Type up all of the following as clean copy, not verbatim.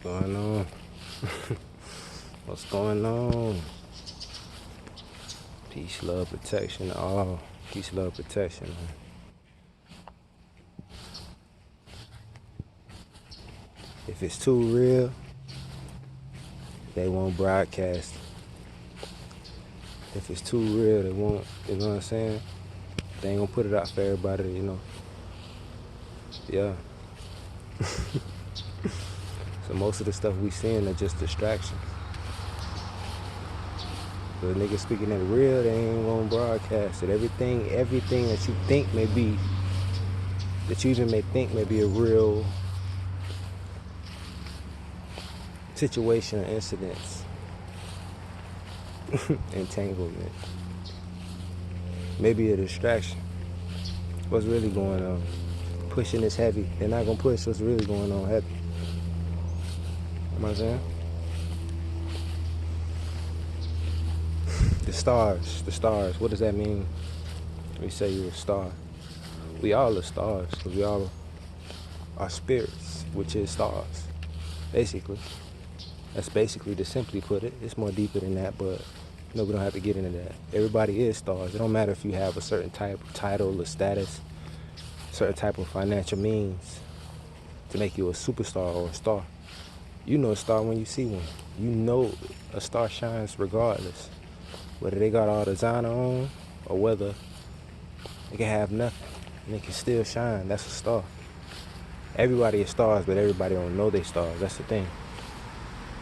going on? What's going on? Peace, love, protection, all. Peace, love, protection, man. If it's too real, they won't broadcast. If it's too real, they won't, you know what I'm saying? They ain't gonna put it out for everybody, Yeah. So most of the stuff we seeing are just distractions. So the niggas speaking that real, they ain't gonna broadcast it. Everything that you think may be, that you even may think may be a real situation or incidents, entanglement, maybe a distraction. What's really going on? Pushing is heavy. They're not gonna push what's really going on heavy. You know what I'm saying? The stars. What does that mean? We say you're a star. We all are stars, because we all are spirits, which is stars, basically. That's basically to simply put it. It's more deeper than that, but we don't have to get into that. Everybody is stars. It don't matter if you have a certain type of title or status, certain type of financial means to make you a superstar or a star. You know a star when you see one. You know a star shines regardless. Whether they got all the designer on or whether they can have nothing and they can still shine. That's a star. Everybody is stars, but everybody don't know they stars. That's the thing.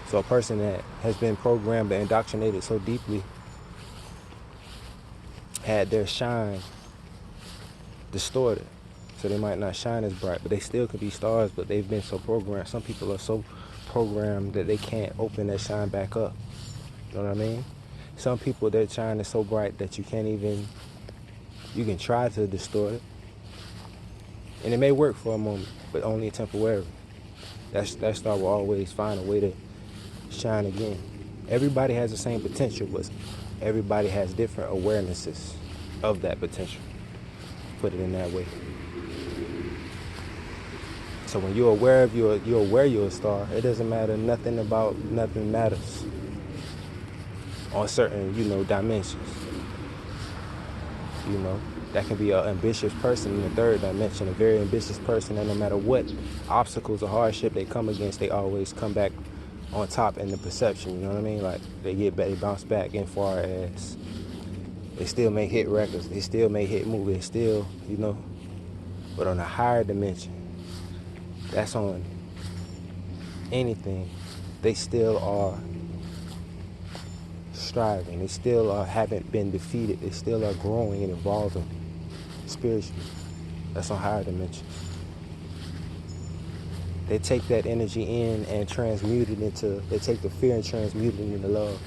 So a person that has been programmed and indoctrinated so deeply had their shine distorted. So they might not shine as bright, but they still could be stars, but they've been so programmed. Some people are so programmed that they can't open that shine back up. You know what I mean? Some people, their shine is so bright that you can't even, you can try to distort it. And it may work for a moment, but only temporarily. That star will always find a way to shine again. Everybody has the same potential, but everybody has different awarenesses of that potential. Put it in that way. So when you're aware of you're aware you're a star, it doesn't matter nothing matters on certain, dimensions. That can be an ambitious person in the third dimension, a very ambitious person, and no matter what obstacles or hardship they come against, they always come back on top in the perception, you know what I mean? Like, they bounce back in far as they still may hit records, they still may hit movies, they still, but on a higher dimension, that's on anything, they still are striving, they still haven't been defeated, they still are growing and evolving spiritually. That's on higher dimensions. They take that energy in and transmute it into, they take the fear and transmute it into love.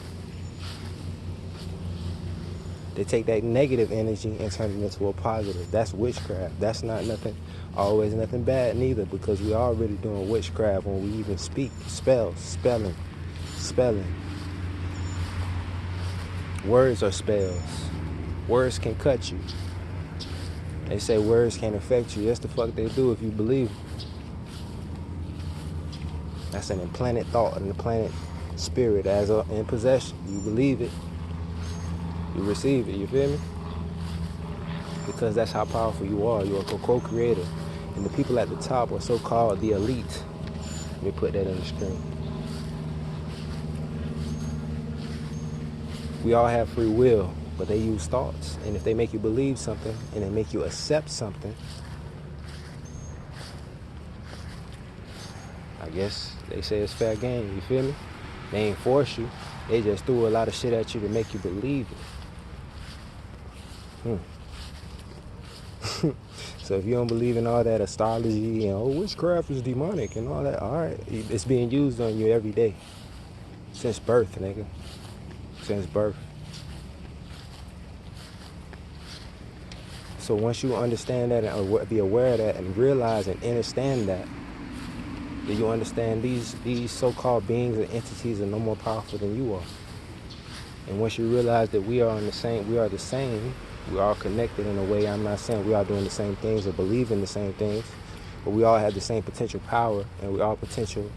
They take that negative energy and turn it into a positive. That's witchcraft. That's not always nothing bad neither, because we already doing witchcraft when we even speak, spelling. Words are spells. Words can cut you. They say words can affect you. Yes, the fuck they do if you believe them. That's an implanted thought, an implanted spirit as in possession. You believe it, you receive it, you feel me? Because that's how powerful you are. You're a co-creator. And the people at the top are so-called the elite. Let me put that on the screen. We all have free will, but they use thoughts. And if they make you believe something and they make you accept something, I guess they say it's fair game, you feel me? They ain't force you. They just threw a lot of shit at you to make you believe it. So if you don't believe in all that astrology and witchcraft is demonic and all that, all right, it's being used on you every day. Since birth, nigga. Since birth. So once you understand that and be aware of that and realize and understand that, then you understand these so-called beings and entities are no more powerful than you are. And once you realize that we are the same, we are connected in a way. I'm not saying we are doing the same things or believe in the same things, but we all have the same potential power, and we all potential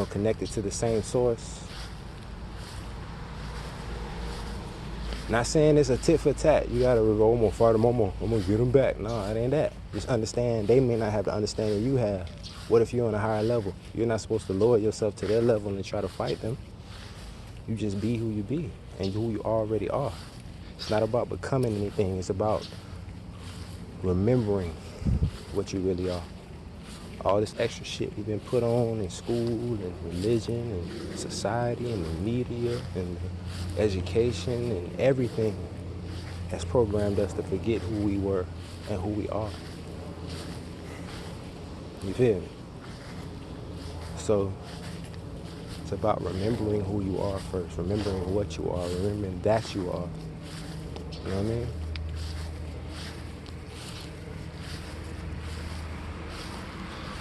connected to the same source. Not saying it's a tit for tat. You gotta go, I'm gonna fight them, I'm gonna get them back. No, it ain't that. Just understand, they may not have the understanding you have. What if you're on a higher level? You're not supposed to lower yourself to their level and try to fight them. You just be who you be and who you already are. It's not about becoming anything. It's about remembering what you really are. All this extra shit we've been put on in school and religion and society and the media and education and everything has programmed us to forget who we were and who we are. You feel me? So it's about remembering who you are first, remembering what you are, remembering that you are. You know what I mean?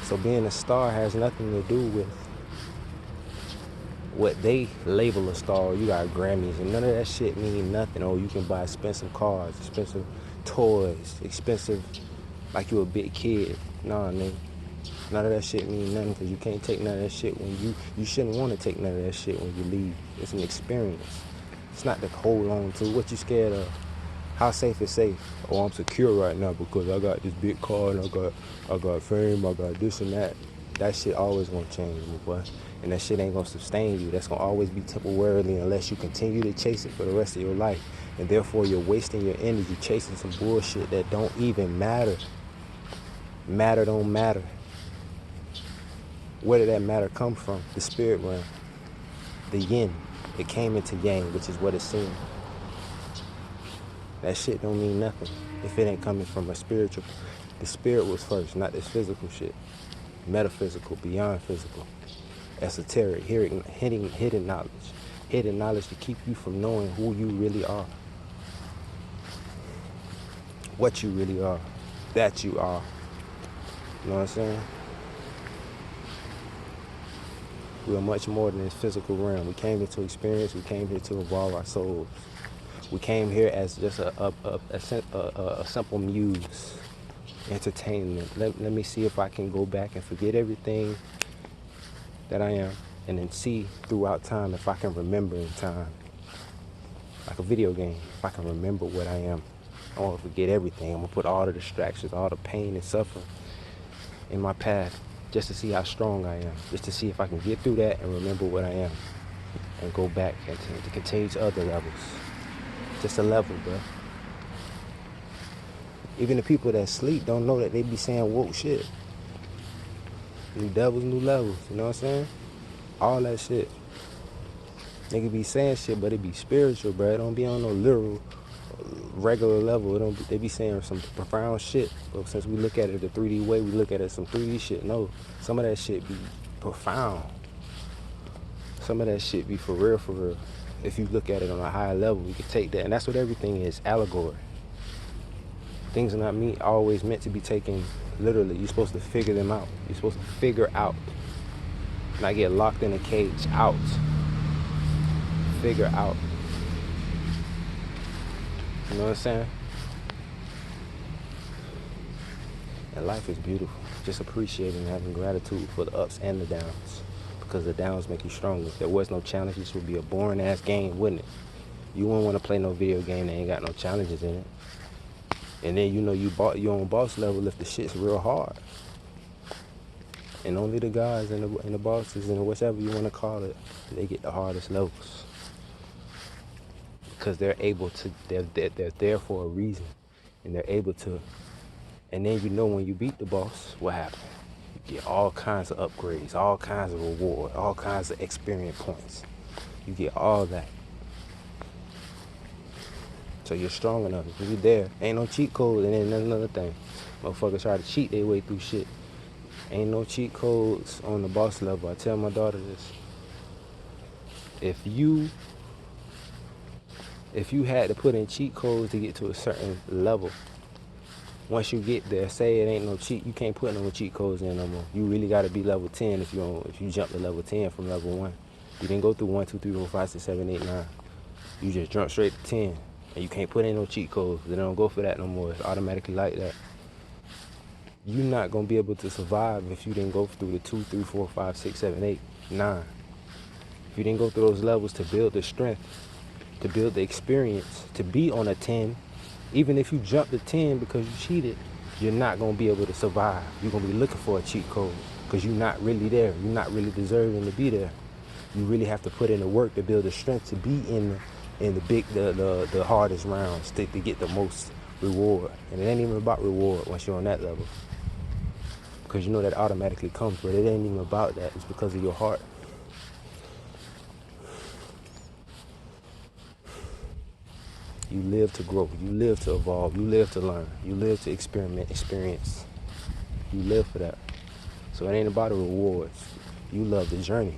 So being a star has nothing to do with what they label a star. You got Grammys and none of that shit mean nothing. Oh, you can buy expensive cars, expensive toys, expensive, like you a big kid. Nah, nigga. None of that shit mean nothing because you can't take none of that shit when you shouldn't want to take none of that shit when you leave. It's an experience. It's not to hold on to. What you scared of? How safe is safe? Oh, I'm secure right now because I got this big car and I got fame, I got this and that. That shit always gonna change, my boy. And that shit ain't gonna sustain you. That's gonna always be temporarily unless you continue to chase it for the rest of your life. And therefore you're wasting your energy chasing some bullshit that don't even matter. Matter don't matter. Where did that matter come from? The spirit realm. The yin. It came into yang, which is what it seemed. That shit don't mean nothing if it ain't coming from a spiritual. The spirit was first, not this physical shit. Metaphysical, beyond physical. Esoteric, hidden knowledge. Hidden knowledge to keep you from knowing who you really are. What you really are. That you are. You know what I'm saying? We are much more than this physical realm. We came here to experience. We came here to evolve our souls. We came here as just a simple muse, entertainment. Let me see if I can go back and forget everything that I am and then see throughout time if I can remember in time. Like a video game, if I can remember what I am. I want to forget everything. I'm going to put all the distractions, all the pain and suffering in my path just to see how strong I am. Just to see if I can get through that and remember what I am. And go back and to continue to other levels. Just a level, bro. Even the people that sleep don't know that they be saying woke shit. New devils, new levels. You know what I'm saying? All that shit. Nigga be saying shit, but it be spiritual, bro. It don't be on no literal, regular level. They be saying some profound shit. But since we look at it the 3D way, we look at it some 3D shit. No, some of that shit be profound. Some of that shit be for real, for real. If you look at it on a higher level, you can take that. And that's what everything is, allegory. Things are not always meant to be taken literally. You're supposed to figure them out. You're supposed to figure out. Not get locked in a cage. Out. Figure out. You know what I'm saying? And life is beautiful. Just appreciating and having gratitude for the ups and the downs. Because the downs make you stronger. If there was no challenge, this would be a boring ass game, wouldn't it? You wouldn't want to play no video game that ain't got no challenges in it. And then you on boss level if the shit's real hard. And only the guys and the bosses and whatever you want to call it, they get the hardest levels. Because they're able to, they're there for a reason. And they're able to, and then you know when you beat the boss, what happened? You get all kinds of upgrades, all kinds of reward, all kinds of experience points. You get all that. So you're strong enough. If you're there, ain't no cheat code and then another thing. Motherfuckers try to cheat their way through shit. Ain't no cheat codes on the boss level. I tell my daughter this. If you had to put in cheat codes to get to a certain level, once you get there, say it ain't no cheat, you can't put no cheat codes in no more. You really got to be level 10 if you jump to level 10 from level 1. You didn't go through 1, 2, 3, 4, 5, 6, 7, 8, 9. You just jump straight to 10. And you can't put in no cheat codes. They don't go for that no more. It's automatically like that. You're not gonna be able to survive if you didn't go through the 2, 3, 4, 5, 6, 7, 8, 9. If you didn't go through those levels to build the strength, to build the experience, to be on a 10, even if you jump to 10 because you cheated, you're not gonna be able to survive. You're gonna be looking for a cheat code because you're not really there. You're not really deserving to be there. You really have to put in the work to build the strength to be in the hardest rounds to get the most reward. And it ain't even about reward once you're on that level, because you know that automatically comes, but it ain't even about that. It's because of your heart. You live to grow. You live to evolve. You live to learn. You live to experience. You live for that. So it ain't about the rewards. You love the journey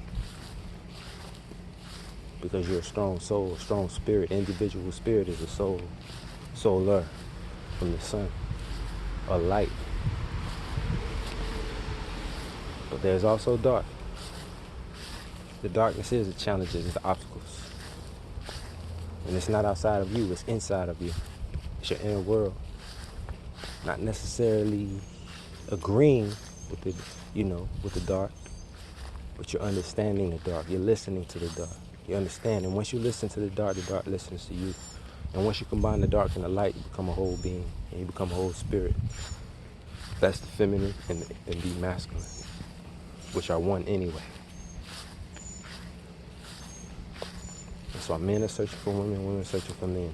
because you're a strong soul, a strong spirit. Individual spirit is a soul, solar from the sun, a light. But there's also dark. The darkness is the challenges, it's the obstacles. And it's not outside of you, it's inside of you. It's your inner world. Not necessarily agreeing with the, with the dark, but you're understanding the dark. You're listening to the dark. You understand. And once you listen to the dark listens to you. And once you combine the dark and the light, you become a whole being, and you become a whole spirit. That's the feminine and the masculine, which are one anyway. So men are searching for women, women are searching for men.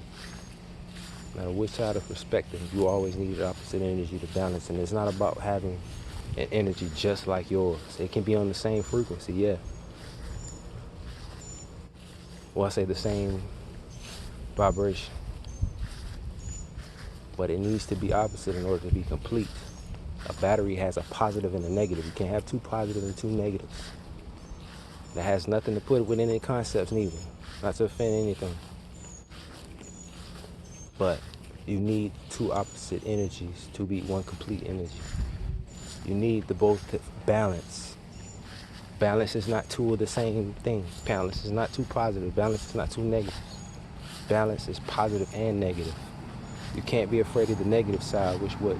No matter which side of perspective, you always need the opposite energy to balance. And it's not about having an energy just like yours. It can be on the same frequency, yeah. Or I say the same vibration. But it needs to be opposite in order to be complete. A battery has a positive and a negative. You can't have two positives and two negatives. That has nothing to put within any concepts neither. Not to offend anything. But you need two opposite energies to be one complete energy. You need the both to balance. Balance is not two of the same thing. Balance is not two positive. Balance is not two negative. Balance is positive and negative. You can't be afraid of the negative side, which would,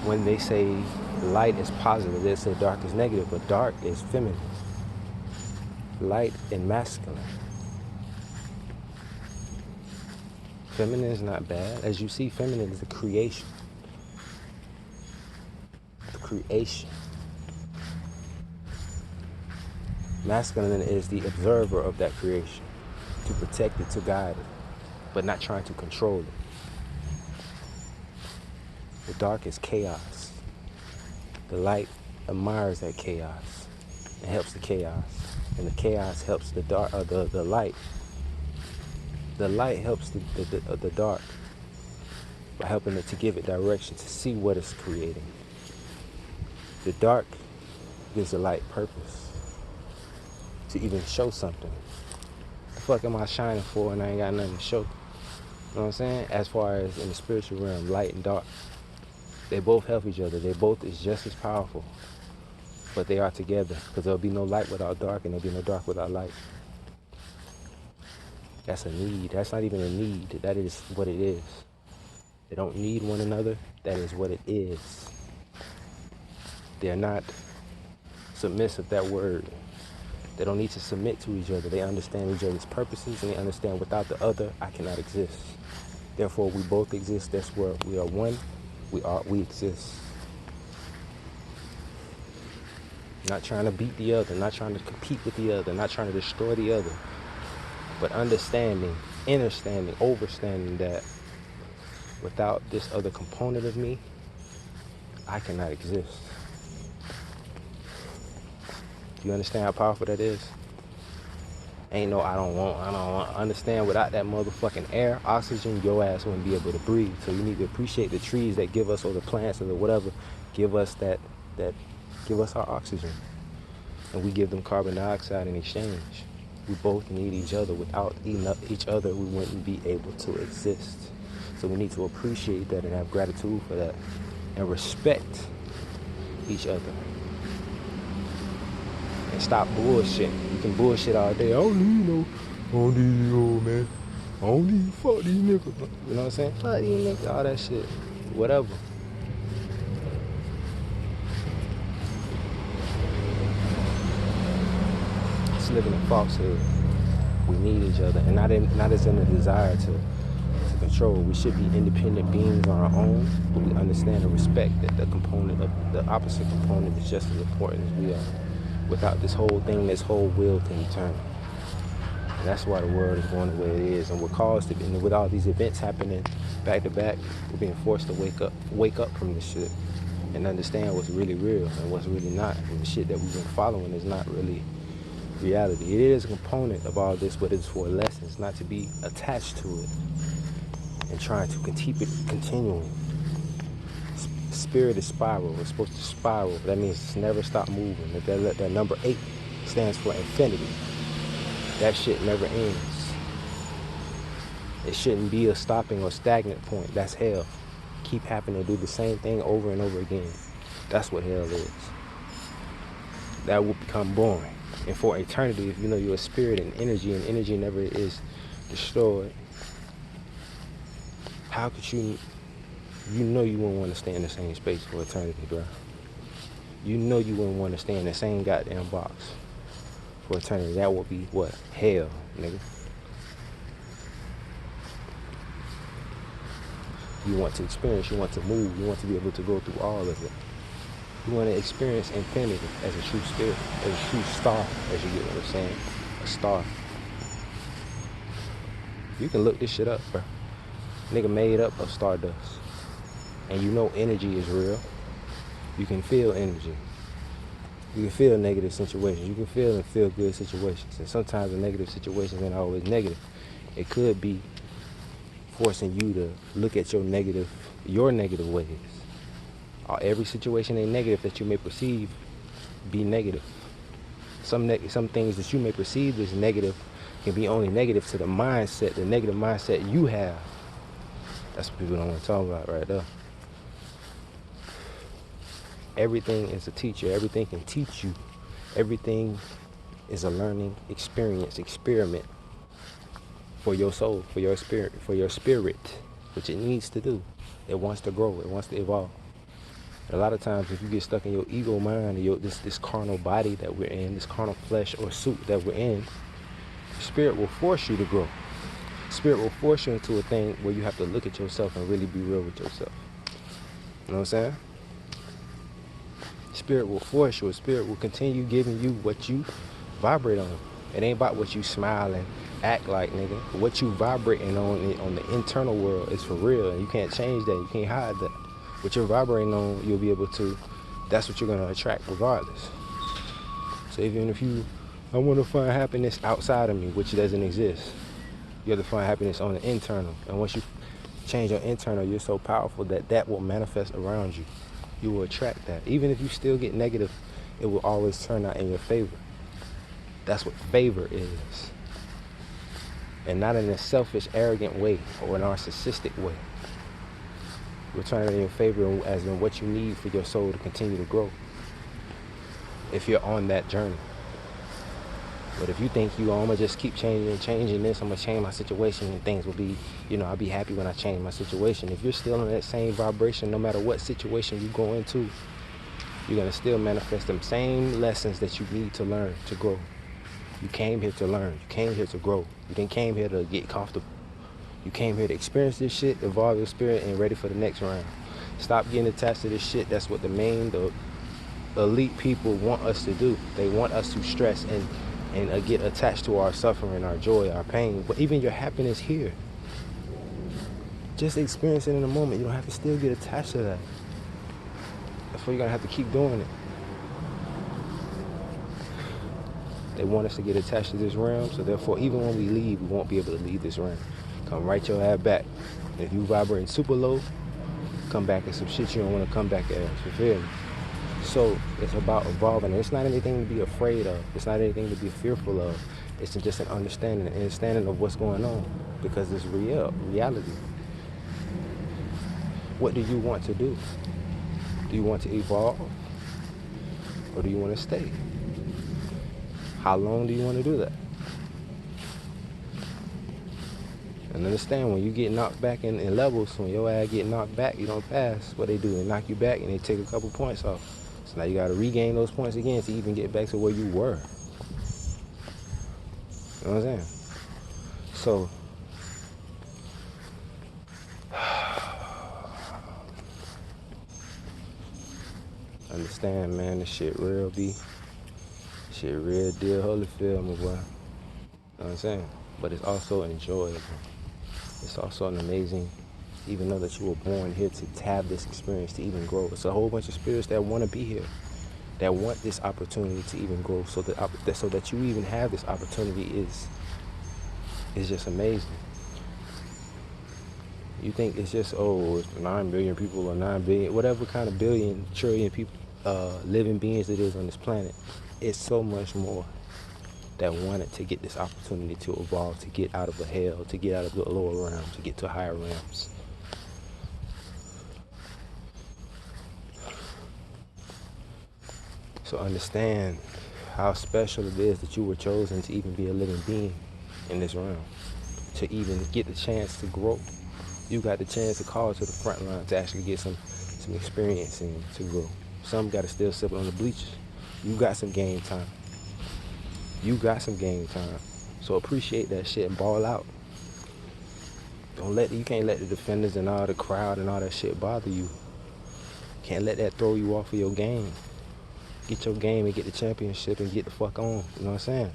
when they say light is positive, they say dark is negative, but dark is feminine. Light and masculine. Feminine is not bad. As you see, feminine is the creation. The creation. Masculine is the observer of that creation, to protect it, to guide it, but not trying to control it. The dark is chaos. The light admires that chaos and helps the chaos, and the chaos helps the dark. The light. The light helps the dark by helping it to give it direction to see what it's creating. The dark gives the light purpose to even show something. The fuck am I shining for and I ain't got nothing to show? You know what I'm saying? As far as in the spiritual realm, light and dark, they both help each other. They both is just as powerful, but they are together, because there'll be no light without dark and there'll be no dark without light. That's a need. That's not even a need. That is what it is. They don't need one another. That is what it is. They're not submissive, that word. They don't need to submit to each other. They understand each other's purposes, and they understand without the other, I cannot exist. Therefore, we both exist. That's where we are one. We exist. Not trying to beat the other, not trying to compete with the other, not trying to destroy the other. But understanding, overstanding that without this other component of me, I cannot exist. Do you understand how powerful that is? Ain't no I don't want. Understand, without that motherfucking air, oxygen, your ass wouldn't be able to breathe. So you need to appreciate the trees that give us, or the plants, or the whatever, give us that give us our oxygen. And we give them carbon dioxide in exchange. We both need each other. Without each other, we wouldn't be able to exist. So we need to appreciate that and have gratitude for that and respect each other. And stop bullshitting. You can bullshit all day. I don't need man. I don't need fuck these niggas. You know what I'm saying? Fuck these niggas, all that shit. Whatever. just living in falsehood. We need each other, and not as in a desire to control. We should be independent beings on our own, but we understand and respect that the opposite component is just as important as we are. Without this whole thing, this whole wheel can turn. And that's why the world is going the way it is. And we're caused to be, and with all these events happening back to back, we're being forced to wake up from this shit and understand what's really real and what's really not. And the shit that we've been following is not really reality. It is a component of all this, but it's for lessons, not to be attached to it and trying to keep it continuing. Spirit is spiral. It's supposed to spiral. That means it's never stop moving. That number 8 stands for infinity. That shit never ends. It shouldn't be a stopping or stagnant point. That's hell. Keep happening, do the same thing over and over again. That's what hell is. That will become boring. And for eternity, if you know you're a spirit and energy never is destroyed, how could you know you wouldn't want to stay in the same space for eternity, bro? You know you wouldn't want to stay in the same goddamn box for eternity. That would be what? Hell, nigga. You want to experience, you want to move, you want to be able to go through all of it. You want to experience infinity as a true spirit, as a true star, as you get what I'm saying. A star. You can look this shit up, bro. Nigga made up of stardust. And you know energy is real. You can feel energy. You can feel negative situations. You can feel and feel good situations. And sometimes the negative situations ain't always negative. It could be forcing you to look at your negative ways. Every situation ain't negative that you may perceive be negative. Some things that you may perceive as negative can be only negative to the negative mindset you have. That's what people don't want to talk about right there. Everything is a teacher. Everything can teach you. Everything is a learning experience, experiment for your soul, for your spirit, which it needs to do. It wants to grow. It wants to evolve. A lot of times, if you get stuck in your ego mind, this carnal body that we're in, this carnal flesh or suit that we're in, spirit will force you to grow. Spirit will force you into a thing where you have to look at yourself and really be real with yourself. You know what I'm saying? Spirit will force you. Spirit will continue giving you what you vibrate on. It ain't about what you smile and act like, nigga. What you vibrating on the internal world is for real, and you can't change that. You can't hide that. What you're vibrating on, you'll be able to, that's what you're going to attract regardless. So even if I want to find happiness outside of me, which doesn't exist, you have to find happiness on the internal. And once you change your internal, you're so powerful that will manifest around you. You will attract that. Even if you still get negative, it will always turn out in your favor. That's what favor is. And not in a selfish, arrogant way or a narcissistic way. Will turn in your favor as in what you need for your soul to continue to grow. If you're on that journey. But if you think I'm going to just keep changing this, I'm going to change my situation and things will be, I'll be happy when I change my situation. If you're still in that same vibration, no matter what situation you go into, you're going to still manifest them same lessons that you need to learn to grow. You came here to learn. You came here to grow. You didn't came here to get comfortable. You came here to experience this shit, evolve your spirit, and ready for the next round. Stop getting attached to this shit. That's what the elite people want us to do. They want us to stress and get attached to our suffering, our joy, our pain. But even your happiness here, just experience it in a moment. You don't have to still get attached to that. That's why you're going to have to keep doing it. They want us to get attached to this realm, so therefore, even when we leave, we won't be able to leave this realm. Come right your ass back. If you vibrating super low, come back as some shit you don't want to come back as. You feel me? So it's about evolving. It's not anything to be afraid of. It's not anything to be fearful of. It's just an understanding of what's going on, because it's reality. What do you want to do? Do you want to evolve, or do you want to stay? How long do you want to do that? And understand, when you get knocked back in levels, when your ass get knocked back, you don't pass. What they do, they knock you back and they take a couple points off. So now you got to regain those points again to even get back to where you were. You know what I'm saying? So, understand, man, this shit real, B. Shit real deal, Holyfield, my boy. You know what I'm saying? But it's also enjoyable. It's also an amazing, even though that you were born here to have this experience, to even grow. It's a whole bunch of spirits that want to be here, that want this opportunity to even grow, so that you even have this opportunity is just amazing. You think it's just, oh, it's 9 billion people or 9 billion, whatever kind of billion, trillion people, living beings it is on this planet. It's so much more that wanted to get this opportunity to evolve, to get out of the hell, to get out of the lower realms, to get to higher realms. So understand how special it is that you were chosen to even be a living being in this realm, to even get the chance to grow. You got the chance to call to the front line to actually get some experience and to grow. Some got to still sit on the bleachers. You got some game time. You got some game time. So appreciate that shit and ball out. You can't let the defenders and all the crowd and all that shit bother you. Can't let that throw you off of your game. Get your game and get the championship and get the fuck on. You know what I'm saying?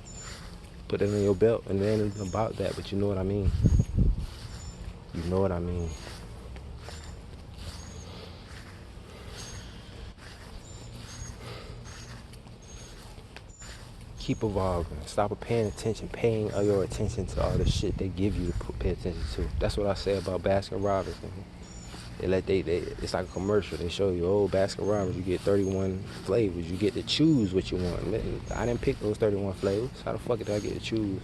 Put it in your belt, and it ain't about that, but you know what I mean. You know what I mean. Keep evolving. Stop paying all your attention to all the shit they give you to pay attention to. That's what I say about Baskin Robbins. It's like a commercial. They show you, oh, Baskin Robbins, you get 31 flavors. You get to choose what you want. I didn't pick those 31 flavors. How the fuck did I get to choose?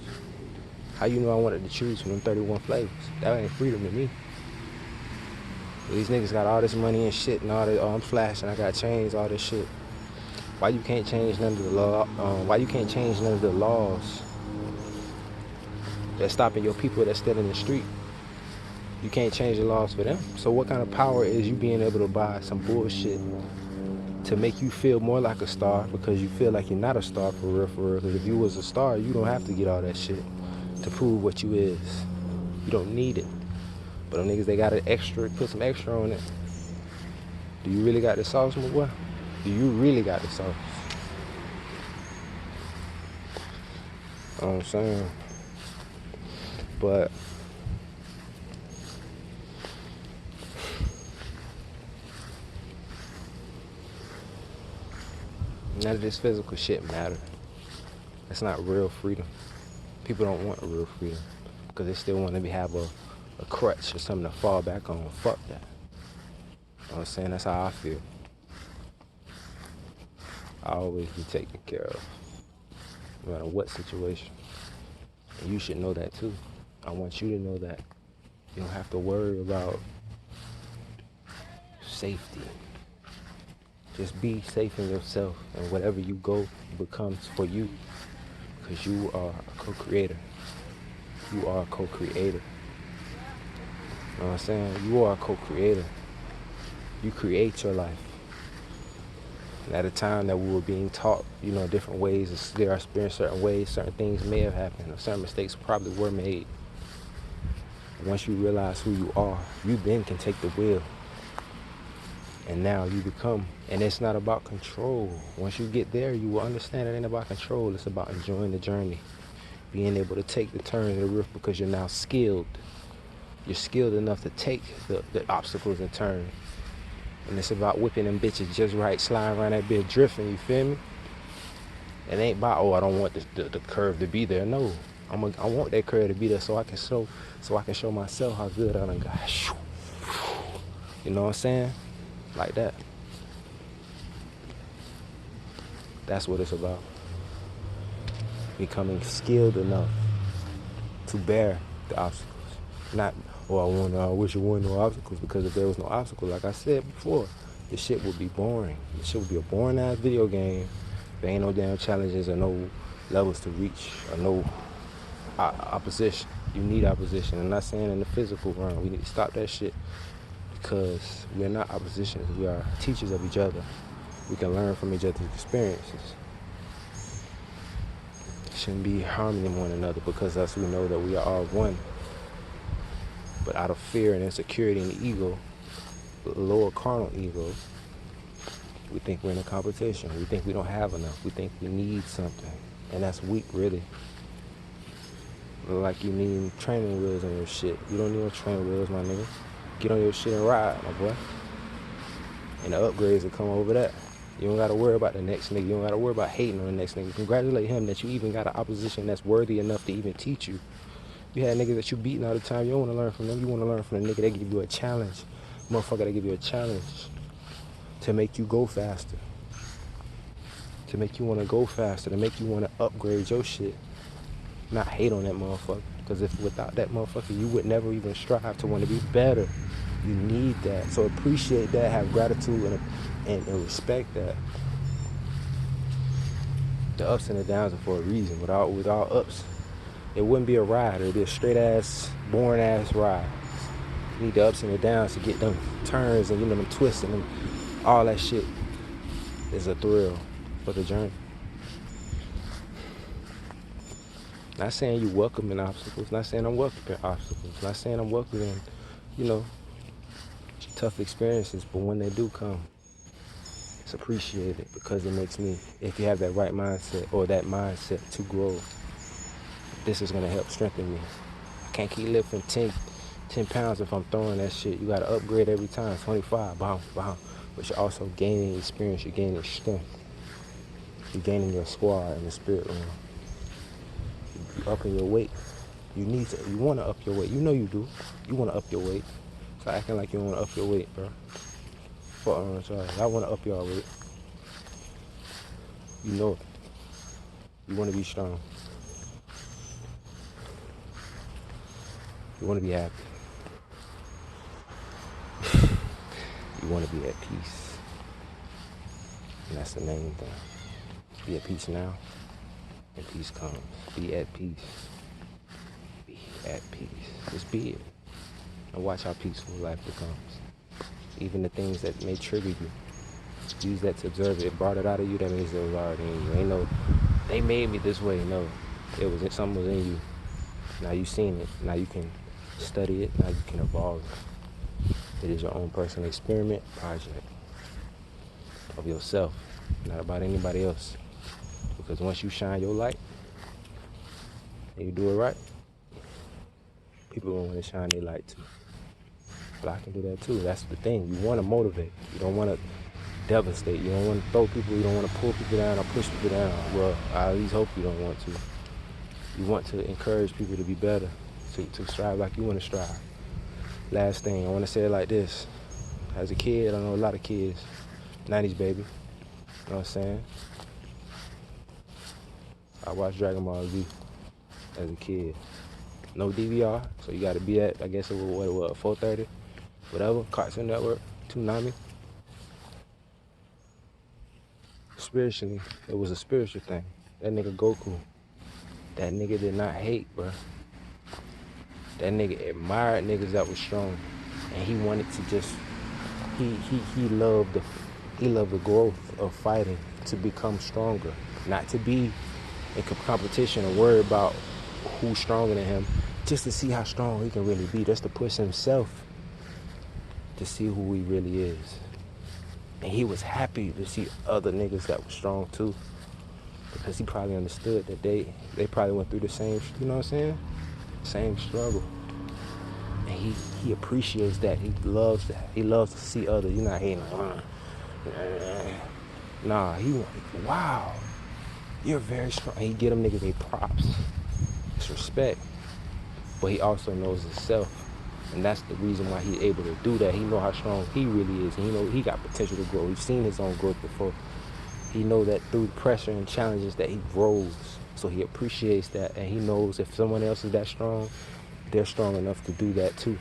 How you know I wanted to choose from them 31 flavors? That ain't freedom to me. These niggas got all this money and shit and all that. Oh, I'm flashing. I got chains, all this shit. Why you can't change none of the law? Why you can't change none of the laws that's stopping your people that's still in the street? You can't change the laws for them. So what kind of power is you being able to buy some bullshit to make you feel more like a star because you feel like you're not a star for real, for real? Because if you was a star, you don't have to get all that shit to prove what you is. You don't need it. But them niggas, they got an extra, put some extra on it. Do you really got the sauce, my boy? Do you really got the sauce? You know what I'm saying? But none of this physical shit matter. That's not real freedom. People don't want real freedom because they still want to have a crutch or something to fall back on. Fuck that. You know what I'm saying? That's how I feel. I always be taken care of, no matter what situation. And you should know that too. I want you to know that. You don't have to worry about safety. Just be safe in yourself, and whatever you go becomes for you, because you are a co-creator. You are a co-creator. You know what I'm saying? You are a co-creator. You create your life. And at a time that we were being taught, different ways, there are experienced certain ways, certain things may have happened, or certain mistakes probably were made. Once you realize who you are, you then can take the wheel. And now you become, and it's not about control. Once you get there, you will understand it ain't about control. It's about enjoying the journey. Being able to take the turn of the rift because you're now skilled. You're skilled enough to take the obstacles and turn. And it's about whipping them bitches just right, sliding around that bitch, drifting, you feel me? It ain't about, oh, I don't want the curve to be there. No, I want that curve to be there so I can show myself how good I done got. You know what I'm saying? Like that. That's what it's about. Becoming skilled enough to bear the obstacles. Not, I wish there weren't no obstacles, because if there was no obstacles, like I said before, this shit would be boring. This shit would be a boring ass video game. There ain't no damn challenges or no levels to reach or no opposition. You need opposition. I'm not saying in the physical realm. We need to stop that shit. Because we're not oppositions, we are teachers of each other. We can learn from each other's experiences. shouldn't be harming one another, because thus we know that we are all one. But out of fear and insecurity and ego, lower carnal ego, we think we're in a competition. We think we don't have enough. We think we need something. And that's weak, really. Like you need training wheels on your shit. You don't need no training wheels, my nigga. Get on your shit and ride, my boy. And the upgrades will come over that. You don't gotta worry about the next nigga. You don't gotta worry about hating on the next nigga. Congratulate him that you even got an opposition that's worthy enough to even teach you. You had niggas that you beating all the time. You don't want to learn from them. You want to learn from the nigga that give you a challenge. Motherfucker that give you a challenge to make you go faster. To make you want to go faster. To make you want to upgrade your shit. Not hate on that motherfucker. Because if without that motherfucker, you would never even strive to want to be better. You need that. So appreciate that. Have gratitude and respect that. The ups and the downs are for a reason. Without ups, it wouldn't be a ride. It would be a straight ass, boring ass ride. You need the ups and the downs to get them turns and them twists and them, all that shit is a thrill for the journey. Not saying you welcoming obstacles. Not saying I'm welcoming obstacles. Not saying I'm welcoming, tough experiences. But when they do come, it's appreciated, because it makes me, if you have that right mindset or that mindset to grow, this is going to help strengthen me. I can't keep lifting 10 pounds if I'm throwing that shit. You got to upgrade every time, 25, boom. But you're also gaining experience. You're gaining strength. You're gaining your squad in the spirit room. You're upping your weight. You want to up your weight. You know you do. You want to up your weight. So acting like you don't want to up your weight, bro. I want to up your weight. You know it. You want to be strong. You want to be happy. You want to be at peace. And that's the main thing. Be at peace now, and peace comes. Be at peace. Be at peace. Just be it. And watch how peaceful life becomes. Even the things that may trigger you, use that to observe it. It brought it out of you, that means it was already in you. Ain't no, they made me this way. No, something was in you. Now you've seen it. Now you can study it. Now you can evolve it. It is your own personal experiment project of yourself, not about anybody else. Because once you shine your light and you do it right, people will want to shine their light too. But I can do that too. That's the thing. You want to motivate. You don't want to devastate. You don't want to throw people. You don't want to pull people down or push people down. Well, I at least hope you don't want to. You want to encourage people to be better, to strive like you want to strive. Last thing, I want to say it like this. As a kid, I know a lot of kids, 90s baby, you know what I'm saying? I watched Dragon Ball Z as a kid. No DVR, so you got to be at, I guess it was, 4:30? Whatever, Cartoon Network, Toonami. Spiritually, it was a spiritual thing. That nigga Goku, that nigga did not hate, bro. That nigga admired niggas that was strong, and he wanted to just, he loved the growth of fighting to become stronger, not to be in competition or worry about who's stronger than him, just to see how strong he can really be, just to push himself to see who he really is. And he was happy to see other niggas that were strong too, because he probably understood that they probably went through the same, you know what I'm saying? Same struggle. And he appreciates that. He loves that. He loves to see others. You're not hating like, nah, wow, you're very strong. And he get them niggas their props. It's respect. But he also knows himself. And that's the reason why he's able to do that. He know how strong he really is. And he know he got potential to grow. He's seen his own growth before. He know that through pressure and challenges that he grows. So he appreciates that. And he knows if someone else is that strong, they're strong enough to do that too.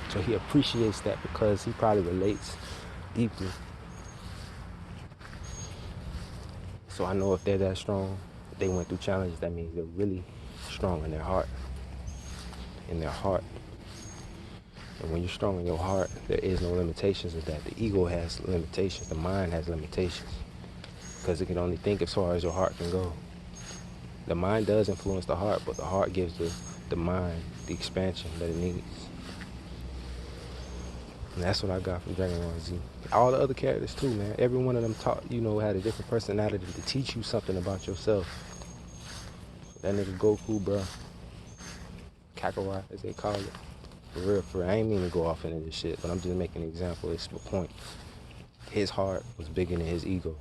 So he appreciates that because he probably relates deeply. So I know if they're that strong, if they went through challenges, that means they're really strong in their heart. In their heart. And when you're strong in your heart, there is no limitations of that. The ego has limitations. The mind has limitations. because it can only think as far as your heart can go. The mind does influence the heart, but the heart gives the mind the expansion that it needs. And that's what I got from Dragon Ball Z. All the other characters too, man. Every one of them taught, had a different personality to teach you something about yourself. That nigga Goku, bro. Kakarot, as they call it. For real, for real. I ain't mean to go off into this shit, but I'm just making an example. It's the point. His heart was bigger than his ego.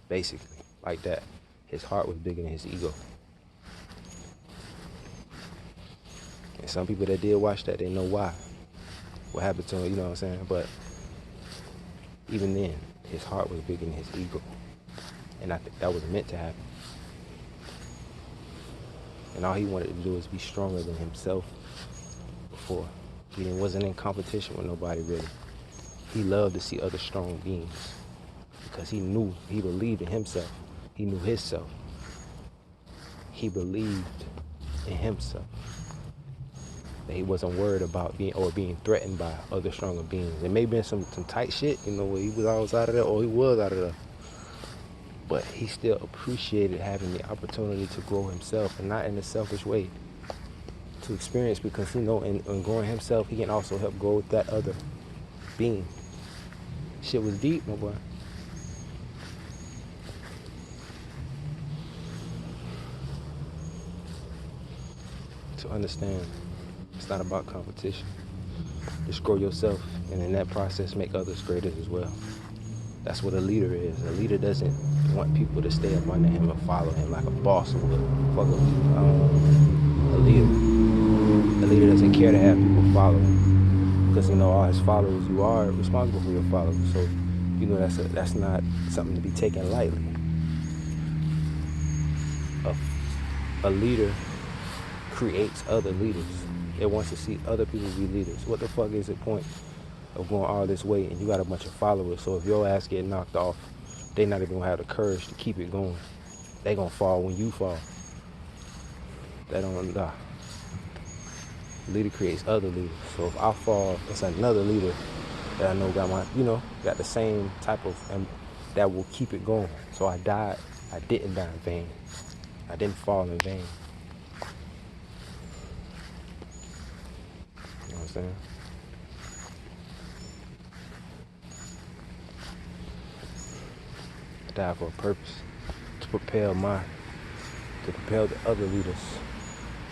Basically, like that. His heart was bigger than his ego. And some people that did watch that, they know why. What happened to him, you know what I'm saying? But even then, his heart was bigger than his ego. And I think that was meant to happen. And all he wanted to do was be stronger than himself before. He wasn't in competition with nobody really. He loved to see other strong beings because he believed in himself. He knew himself. He believed in himself. That he wasn't worried about being threatened by other stronger beings. It may have been some tight shit, where he was always out of there or he was out of there. But he still appreciated having the opportunity to grow himself, and not in a selfish way. To experience, because in growing himself, he can also help grow with that other being. Shit was deep, my boy. To understand, it's not about competition. Just grow yourself, and in that process, make others greater as well. That's what a leader is. A leader doesn't want people to stay up under him and follow him like a boss would. Fuck a leader doesn't care to have people follow him, because all his followers, you are responsible for your followers. So that's not something to be taken lightly. A leader creates other leaders. It wants to see other people be leaders. What the fuck is the point of going all this way and you got a bunch of followers? So if your ass get knocked off, they not even gonna have the courage to keep it going. They gonna fall when you fall. They don't die. Leader creates other leaders. So if I fall, it's another leader that I know got the same type of, that will keep it going. So I didn't die in vain. I didn't fall in vain. You know what I'm saying? I died for a purpose, to propel the other leaders,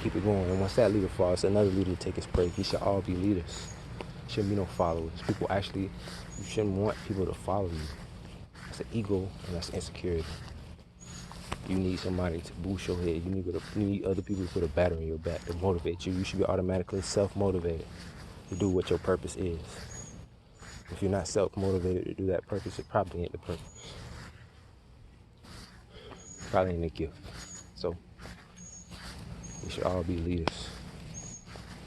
keep it going. And once that leader falls, another leader to take his place. We should all be leaders. Shouldn't be no followers. You shouldn't want people to follow you. That's an ego and that's insecurity. You need somebody to boost your head. You need other people to put a battery in your back to motivate you. You should be automatically self-motivated to do what your purpose is. If you're not self-motivated to do that purpose, it probably ain't the purpose. Probably ain't a gift. So we should all be leaders.